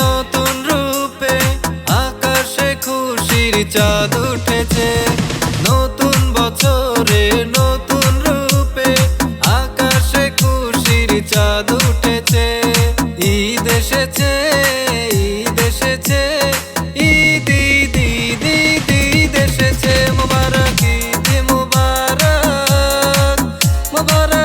নতুন রূপে আকাশে খুশির চাঁদ উঠেছে। নতুন বছরে নতুন রূপে আকাশে খুশির চাঁদ উঠেছে। ঈদ এসেছে, ঈদ এসেছে, ঈদ ঈদ ঈদ ঈদ ঈদ এসেছে। মুবারক ঈদ মুবারক, মুবারক